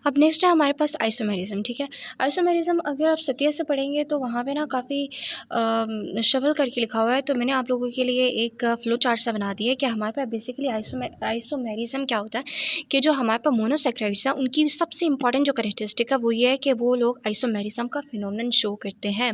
अब नेक्स्ट है हमारे पास आइसोमेरिज्म। ठीक है, आइसोमेरिज्म अगर आप सत्य से पढ़ेंगे तो वहाँ पे ना काफ़ी शफल करके लिखा हुआ है। तो मैंने आप लोगों के लिए एक फ्लो चार्ट सा बना दिया है कि हमारे पास बेसिकली आइसोमेरिज्म क्या होता है कि जो हमारे पास मोनोसेक्राइड्स हैं उनकी सबसे इंपॉर्टेंट जो कैरेक्टरिस्टिक है वो ये है कि वो लोग आइसोमेरिज्म का फिनोमेनन शो करते हैं।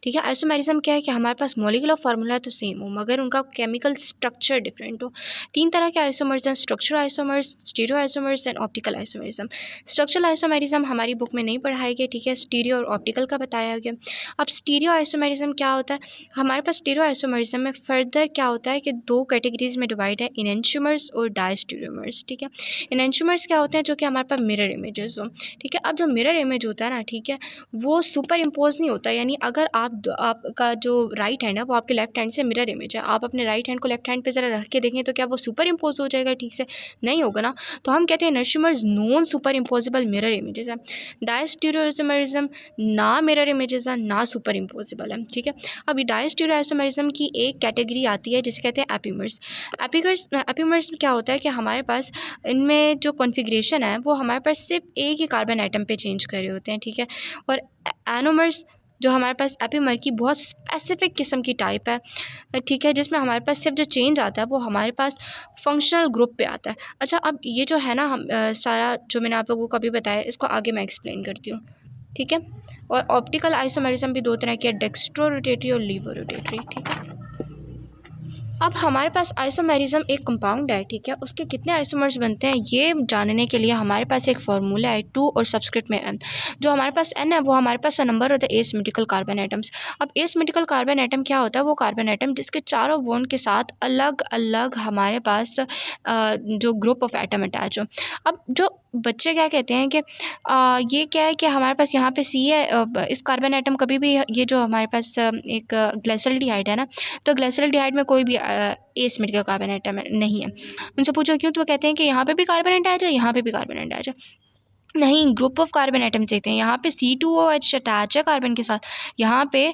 ठीक है, आइसोमेरिज्म क्या है कि हमारे पास मॉलिक्यूलर फार्मूला तो सेम हो मगर उनका केमिकल स्ट्रक्चर डिफरेंट हो। तीन तरह के आइसोमर्स हैं, structural isomers, stereo isomers and optical isomerism. Structural isomerism हमारी बुक में नहीं पढ़ाया गया। ठीक है, स्टीरियो और ऑप्टिकल का बताया गया। अब स्टीरियो आइसोमेरिज्म क्या होता है, हमारे पास स्टीरियो आइसोमेरिज्म में फर्दर क्या होता है कि दो कैटेगरीज में डिवाइड है, इनएंशियोमर्स और डायस्टीरियोमर्स। ठीक है, इनएंशियोमर्स क्या होते हैं, जो कि हमारे पास मिरर इमेजेस हो। ठीक है, अब जो मिरर इमेज होता है ना, ठीक है, वो सुपर इम्पोज नहीं होता। यानी अगर आपका जो राइट हैंड है वो आपके लेफ्ट हैंड से मिरर इमेज है, आप अपने राइट हैंड को लेफ्ट हैंड पे ज़रा रख के देखें तो क्या वो सुपर इम्पोज हो जाएगा? ठीक से नहीं होगा ना। तो हम कहते हैं enantiomers non superimposable mirror images है। डायस्टीरियोइसोमेरिज्म ना मिरर इमेजेस है ना सुपर इम्पोजिबल है। ठीक है, अब डायस्टीरियोइसोमेरिज्म की एक कैटेगरी आती है जिसे कहते हैं एपीमर्स। एपीमर्स में क्या होता है कि हमारे पास इनमें जो कॉन्फ़िगरेशन है वो हमारे पास सिर्फ एक ही कार्बन आइटम पे चेंज कर रहे होते हैं। ठीक है, और एनोमर्स जो हमारे पास एपीमर की बहुत स्पेसिफिक किस्म की टाइप है। ठीक है, जिसमें हमारे पास सिर्फ जो चेंज आता है वो हमारे पास फंक्शनल ग्रुप पे आता है। अच्छा, अब ये जो है ना हम सारा जो मैंने आप लोगों को अभी बताया इसको आगे मैं एक्सप्लेन करती हूँ। ठीक है, और ऑप्टिकल आइसोमेरिज्म भी दो तरह की है, डेक्स्ट्रो रोटेटरी और लीवो रोटेटरी। ठीक है, अब हमारे पास आइसोमेरिज्म एक कंपाउंड है। ठीक है, उसके कितने आइसोमर्स बनते हैं ये जानने के लिए हमारे पास एक फार्मूला है 2 और सबस्क्रिप्ट में n। जो हमारे पास n है वो हमारे पास नंबर होता है एसिमेट्रिकल कार्बन आइटम्स। अब एसिमेट्रिकल कार्बन आइटम क्या होता है, वो कार्बन आइटम जिसके चारों बॉन्ड के साथ अलग अलग हमारे पास जो ग्रुप ऑफ एटम अटैच हो। अब जो बच्चे क्या कहते हैं कि ये क्या है कि हमारे पास यहाँ पे सी है, इस कार्बन आइटम कभी भी ये जो हमारे पास एक ग्लाइसल्डिहाइड है ना, तो ग्लाइसल्डिहाइड में कोई भी एसिमेट्रिकल कार्बन आइटम नहीं है। उनसे पूछो क्यों, तो वो कहते हैं कि यहाँ पे भी कार्बन अटैच है, यहाँ पे भी कार्बन अटैच है। नहीं, ग्रुप ऑफ कार्बन आइटम्स देखते हैं, यहाँ पे C2OH अटैच है कार्बन के साथ, यहाँ पे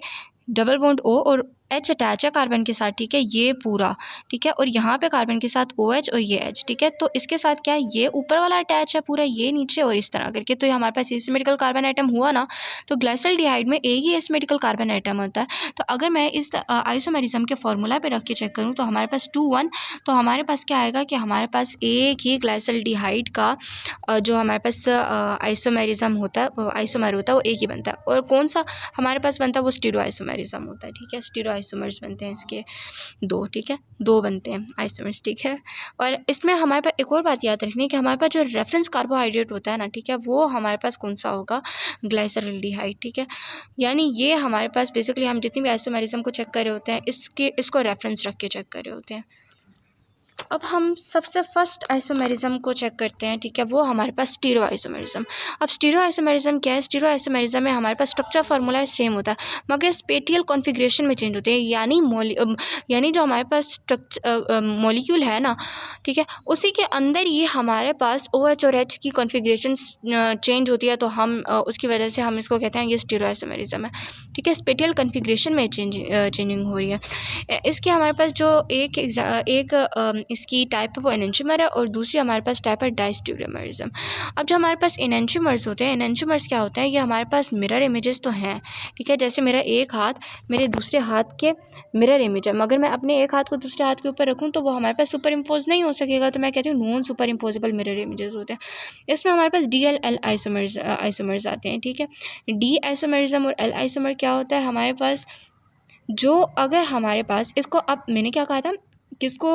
डबल बॉन्ड O और H अटैच है कार्बन के साथ। ठीक है, ये पूरा। ठीक है, और यहाँ पे कार्बन के साथ OH और ये H। ठीक है, तो इसके साथ क्या है, ये ऊपर वाला अटैच है पूरा, ये नीचे, और इस तरह करके। तो ये हमारे पास एसिमेट्रिकल कार्बन आइटम हुआ ना। तो ग्लाइसल्डिहाइड में एक ही एसिमेट्रिकल कार्बन आइटम होता है। तो अगर मैं इस आइसोमेरिज्म के फार्मूला पे रख के चेक करूँ तो हमारे पास 2 1, तो हमारे पास क्या आएगा कि हमारे पास एक ही ग्लाइसल्डिहाइड का जो हमारे पास आइसोमेरिज्म होता है, आइसोमर होता है, वो एक ही बनता है। और कौन सा हमारे पास बनता है, वो स्टीरियो आइसोमेरिज्म होता है। ठीक है, स्टीरियो आइसोमर्स बनते हैं इसके 2। ठीक है, 2 बनते हैं आइसोमर्स। ठीक है, और इसमें हमारे पास एक और बात याद रखनी है कि हमारे पास जो रेफरेंस कार्बोहाइड्रेट होता है ना, ठीक है, वो हमारे पास कौन सा होगा, ग्लाइसरल्डिहाइड। ठीक है, यानी ये हमारे पास बेसिकली हम जितनी भी आइसोमेरिज्म को चेक कर रहे होते हैं इसको रेफरेंस रख के चेक कर रहे होते हैं। अब हम सबसे फर्स्ट आइसोमेरिज्म को चेक करते हैं। ठीक है, वो हमारे पास स्टीरियो आइसोमेरिज्म। अब स्टीरियो आइसोमेरिज्म क्या है, स्टीरियो आइसोमेरिज्म में हमारे पास स्ट्रक्चर फार्मूला सेम होता है मगर स्पेटियल कॉन्फ़िगरेशन में चेंज होते हैं। यानी जो हमारे पास मॉलिक्यूल है ना, ठीक है, उसी के अंदर ही हमारे पास OH और H की कॉन्फ़िगरेशन चेंज होती है। तो हम उसकी वजह से हम इसको कहते हैं ये स्टीरियो आइसोमेरिज्म है। ठीक है, स्पेटियल कॉन्फ़िगरेशन में चेंजिंग हो रही है। इसके हमारे पास जो एक इसकी टाइप है वो एनेंशियोमर है और दूसरी हमारे पास टाइप है डायस्टीरियोमरिज्म। अब जो हमारे पास एनेंशियोमर्स होते हैं, एनेंशियोमर्स क्या होते हैं, ये हमारे पास मिरर इमेजेस तो हैं। ठीक है, जैसे मेरा एक हाथ मेरे दूसरे हाथ के मिरर इमेज है, मगर मैं अपने एक हाथ को दूसरे हाथ के ऊपर रखूँ तो वो हमारे पास सुपर इम्पोज नहीं हो सकेगा। तो मैं कहती हूँ non super imposable mirror images होते हैं। इसमें हमारे पास DL आइसोमर्स आते हैं। ठीक है, D आइसोमरिज्म और L आइसोमर क्या होता है हमारे पास, जो अगर हमारे पास इसको, अब मैंने क्या कहा था, किसको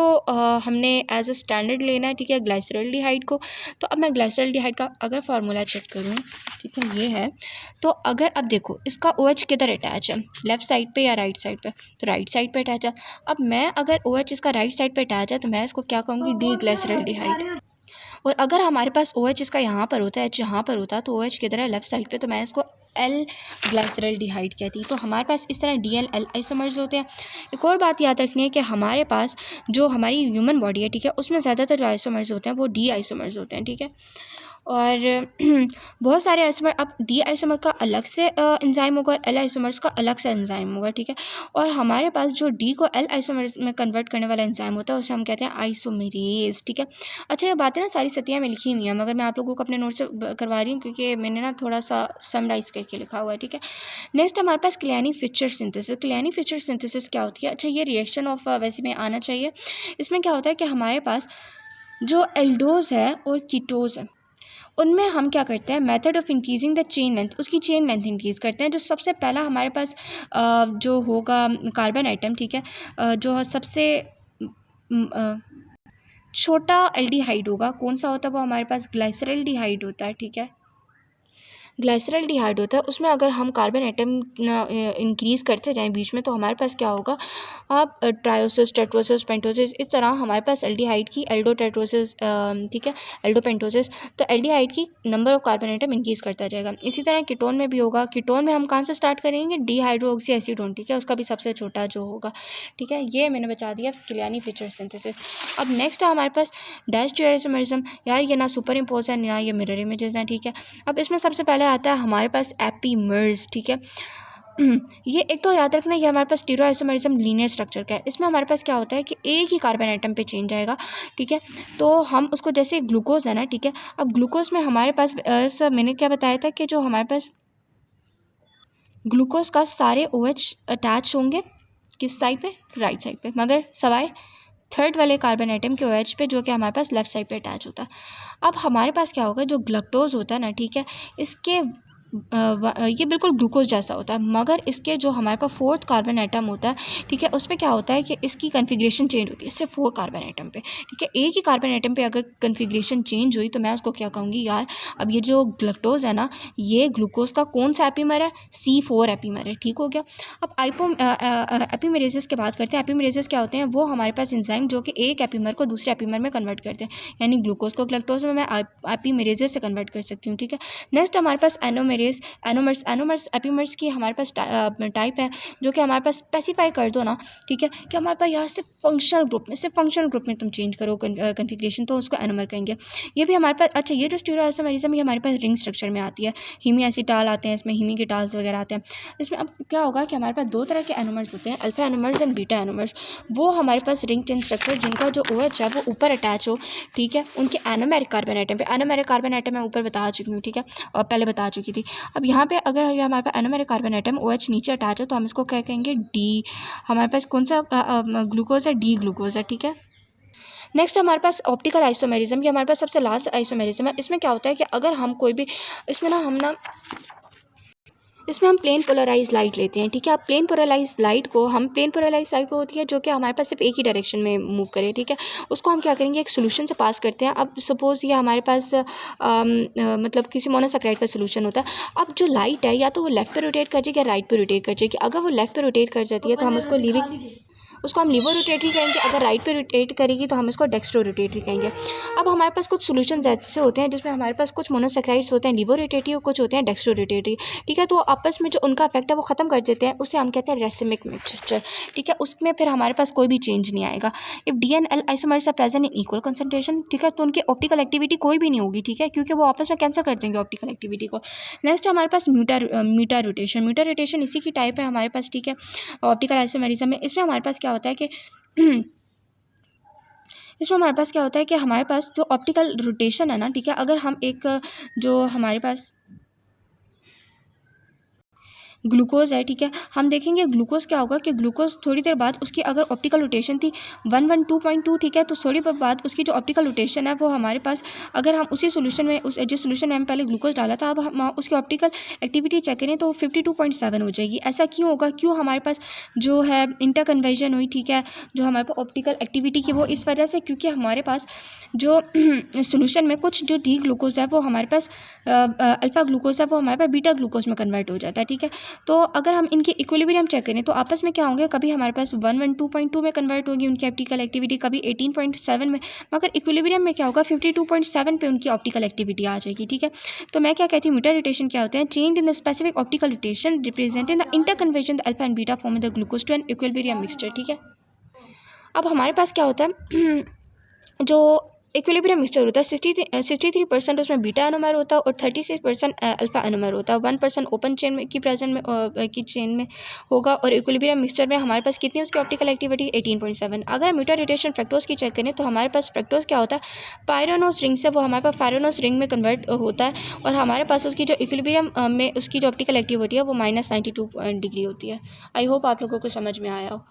हमने एज अ स्टैंडर्ड लेना है। ठीक है, ग्लाइसरल्डिहाइड को। तो अब मैं ग्लाइसरल्डिहाइड का अगर फार्मूला चेक करूँ, ठीक है, ये है। तो अगर अब देखो इसका OH किधर अटैच है, लेफ़्ट साइड पे या राइट साइड पे, तो राइट साइड पे अटैच है। अब मैं अगर OH इसका राइट साइड पे अटैच है तो मैं इसको क्या कहूँगी, डी ग्लाइसरल्डिहाइड। और अगर हमारे पास OH इसका यहाँ पर होता है, H यहाँ पर होता है, तो OH किधर है, लेफ़्ट साइड पे, तो मैं इसको L ग्लाइसरल्डिहाइड कहती। तो हमारे पास इस तरह DL L आइसोमर्स होते हैं। एक और बात याद रखनी है कि हमारे पास जो हमारी ह्यूमन बॉडी है, ठीक है, उसमें ज़्यादातर जो आइसोमर्स होते हैं वो D आइसोमर्स होते हैं। ठीक है, और बहुत सारे आइसोमर, अब डी आइसोमर का अलग से एंजाइम होगा और एल आइसोमर्स का अलग से एंजाइम होगा, ठीक है। और हमारे पास जो डी को एल आइसोमर्स में कन्वर्ट करने वाला एंजाइम होता है उसे हम कहते हैं आइसोमेरेज, ठीक है। अच्छा, ये बातें ना सारी सतिया में लिखी हुई हैं, मगर मैं आप लोगों को अपने नोट से करवा रही हूँ क्योंकि मैंने ना थोड़ा सा समराइज़ करके लिखा हुआ है, ठीक है। नेक्स्ट हमारे पास क्लियानी-फिशर सिंथेसिस। क्लियानी-फिशर सिंथेसिस क्या होती है? अच्छा, ये रिएक्शन ऑफ वैसे में आना चाहिए। इसमें क्या होता है कि हमारे पास जो एल्डोज़ है और कीटोज़ है, उनमें हम क्या करते हैं, method of increasing the chain length, उसकी चेन लेंथ इंक्रीज़ करते हैं। जो सबसे पहला हमारे पास जो होगा कार्बन आइटम, ठीक है, जो सबसे छोटा एल्डिहाइड होगा, कौन सा होता है वो हमारे पास ग्लाइसरल्डिहाइड होता है, ठीक है। ग्लाइसरल्डिहाइड होता है, उसमें अगर हम कार्बन आइटम इंक्रीज़ करते जाएं बीच में तो हमारे पास क्या होगा, अब ट्रायोसिस, टेट्रोसिस, पेंटोसिस, इस तरह हमारे पास एल्डिहाइड की एल्डोटेट्रोसिस, ठीक है, एल्डोपेंटोसिस, तो एल्डिहाइड की number of carbon atom increase करता जाएगा। इसी तरह कीटोन में भी होगा। कीटोन में हम कहाँ से स्टार्ट करेंगे, डिहाइड्रोक्सी एसीटोन, ठीक है, उसका भी सबसे छोटा जो होगा, ठीक है। ये मैंने बता दिया क्लियानी-फिशर सिंथेसिस। अब नेक्स्ट है हमारे पास डायस्टीरियोसोमरिज्म। यार ये ना सुपर इम्पोज है ना ये मिरर इमेजेस हैं, ठीक है। अब इसमें सबसे पहले आता है हमारे पास एपीमर्स, ठीक है। ये एक तो याद रखना, ये हमारे पास स्टीरियोआइसोमरिज्म लीनियर स्ट्रक्चर का है। इसमें हमारे पास क्या होता है कि एक ही कार्बन आइटम पे चेंज आएगा, ठीक है। तो हम उसको, जैसे ग्लूकोज है ना, ठीक है, अब ग्लूकोज में हमारे पास सब मैंने क्या बताया था कि जो हमारे पास ग्लूकोज का सारे OH अटैच होंगे किस साइड पे, राइट साइड पे, मगर सवाए थर्ड वाले कार्बन आइटम के OH पे जो कि हमारे पास लेफ्ट साइड पे अटैच होता है। अब हमारे पास क्या होगा, जो ग्लूकोज होता है ना, ठीक है, इसके ये बिल्कुल ग्लूकोज जैसा होता है, मगर इसके जो हमारे पास फोर्थ कार्बन आइटम होता है, ठीक है, उस पर क्या होता है कि इसकी कन्फिग्रेशन चेंज होती है इससे 4 कार्बन आइटम पे, ठीक है। एक ही कार्बन आइटम पे अगर कन्फिग्रेशन चेंज हुई तो मैं उसको क्या कहूँगी, यार अब ये जो ग्लूकोज है ना, ये ग्लूकोज का कौन सा एपीमर है, C4 एपीमर है, ठीक हो गया। अब एपीमेरेसिस की बात करते हैं। एपीमेरेसिस क्या होते हैं, वो हमारे पास एंजाइम जो कि एक एपीमर को दूसरे एपीमर में कन्वर्ट करते हैं, यानी ग्लूकोज को ग्लूकोज में मैं एपीमेरेसिस से कन्वर्ट कर सकती हूँ, ठीक है। नेक्स्ट हमारे पास एनोमर्स एपीमर्स की हमारे पास टाइप है, जो कि हमारे पास स्पेसिफाई कर दो ना, ठीक है, कि हमारे पास यार सिर्फ फंक्शनल ग्रुप में तुम चेंज करो कन्फिग्रेशन, तो उसको एनोमर कहेंगे। ये भी हमारे पास, अच्छा, ये जो स्टीरियोआइसोमेरिज्म ये हमारे पास रिंग स्ट्रक्चर में आती है। हीमीएसिटाल आते हैं इसमें, हीमीकेटाल्स वगैरह आते हैं इसमें। अब क्या होगा कि हमारे पास 2 तरह के एनोमर्स होते हैं, alpha anomers and beta anomers. वो हमारे पास रिंग चेन स्ट्रक्चर, जिनका जो OH है वो ऊपर अटैच हो, ठीक है, उनके एनोमेरिक कार्बन आइटम पे। एनोमेरिक कार्बन आइटम मैं ऊपर बता चुकी हूँ, ठीक है, और पहले बता चुकी थी। अब यहाँ पे अगर ये हमारे पास एनोमेरिक कार्बन आइटम OH नीचे अटैच है तो हम इसको क्या कहेंगे, डी। हमारे पास कौन सा ग्लूकोज है, डी ग्लूकोज है, ठीक है। नेक्स्ट हमारे पास ऑप्टिकल आइसोमेरिज्म, ये हमारे पास सबसे लास्ट आइसोमेरिज्म है। इसमें क्या होता है कि अगर हम कोई भी, इसमें हम प्लेन पोलराइज लाइट लेते हैं, ठीक है। अब प्लेन पोलराइज लाइट को होती है जो कि हमारे पास सिर्फ एक ही डायरेक्शन में मूव करे, ठीक है, उसको हम क्या करेंगे, एक सोल्यूशन से पास करते हैं। अब सपोज़ ये हमारे पास मतलब किसी मोनोसैकेराइड का सोल्यूशन होता है। अब जो लाइट है या तो वो लेफ्ट पे रोटेट कर जाएगी या राइट पे रोटेट कर जाएगी। अगर वो लेफ्ट पे रोटेट कर जाती है तो हम उसको हम लीवर रोटेटरी कहेंगे। अगर राइट पे रोटेट करेगी तो हम इसको डेक्स्ट्रो रोटेटरी कहेंगे। अब हमारे पास कुछ सॉल्यूशंस ऐसे होते हैं जिसमें हमारे पास कुछ मोनोसैकेराइड्स होते हैं लीवर रोटेटरी और कुछ होते हैं डेक्स्ट्रो रोटेटरी, ठीक है। तो आपस में जो उनका इफेक्ट है वो ख़त्म कर देते हैं, उसे हम कहते हैं रेसिमिक मिक्सचर, ठीक है। उसमें फिर हमारे पास कोई भी चेंज नहीं आएगा। If D and L isomers are present in equal concentration, ठीक है, तो उनकी ऑप्टिकल एक्टिविटी कोई भी नहीं होगी, ठीक है, क्योंकि वो आपस में कैंसिल कर देंगे ऑप्टिकल एक्टिविटी को। नेक्स्ट हमारे पास म्यूटा रोटेशन इसी की टाइप है हमारे पास, ठीक है, ऑप्टिकल आइसोमेरिज्म में। इसमें हमारे पास क्या होता है कि हमारे पास जो ऑप्टिकल रोटेशन है ना, ठीक है, अगर हम एक जो हमारे पास ग्लूकोज है, ठीक है, हम देखेंगे ग्लूकोज क्या होगा कि ग्लूकोज थोड़ी देर बाद उसकी अगर ऑप्टिकल रोटेशन थी 112.2, ठीक है, तो थोड़ी देर बाद उसकी जो ऑप्टिकल रोटेशन है वो हमारे पास, अगर हम उसी सोल्यूशन में जिस सोल्यूशन में हम पहले ग्लूकोज डाला था, अब हम उसकी ऑप्टिकल एक्टिविटी चेक करें तो 52.7 हो जाएगी। ऐसा क्यों होगा, क्यों हमारे पास जो है इंटरकन्वर्जन हुई, ठीक है, जो हमारे पास ऑप्टिकल एक्टिविटी की, वो इस वजह से क्योंकि हमारे पास जो सोल्यूशन में कुछ जो डी ग्लूकोज है वो हमारे पास अल्फ़ा ग्लूकोज है वो हमारे पास बीटा ग्लूकोज में कन्वर्ट हो जाता है, ठीक है। तो अगर हम इनकी इक्विलिब्रियम चेक करें तो आपस में क्या होंगे, कभी हमारे पास 112.2 में कन्वर्ट होगी उनकी ऑप्टिकल एक्टिविटी, कभी 18.7 में, मगर इक्विलिब्रियम में क्या होगा 52.7 पे उनकी ऑप्टिकल एक्टिविटी आ जाएगी, ठीक है। तो मैं क्या कहती हूँ, म्यूटा रोटेशन क्या होते हैं, change in the specific optical rotation representing the interconversion alpha and beta form the glucose to an equilibrium mixture, ठीक है। अब हमारे पास क्या होता है जो इक्विलिब्रियम मिक्सचर होता है 63% उसमें बीटा एनोमर होता है और 36% अल्फा एनोमर होता है। 1% ओपन चेन में की प्रेजेंट में की चेन में होगा। और इक्विलिब्रियम मिक्सचर में हमारे पास कितनी उसकी ऑप्टिकल एक्टिविटी 18.7। अगर हम म्यूटेट रिटेशन फ्रक्टोज की चेक करें तो हमारे पास फ्रक्टोज क्या होता है, पायरोनोस रिंग से वो हमारे पास फायरोनोस रिंग में कन्वर्ट होता है और हमारे पास उसकी जो इक्विलिब्रियम में उसकी जो ऑप्टिकल एक्टिविटी है वो -92 डिग्री होती है। आई होप आप लोगों को समझ में आया हो।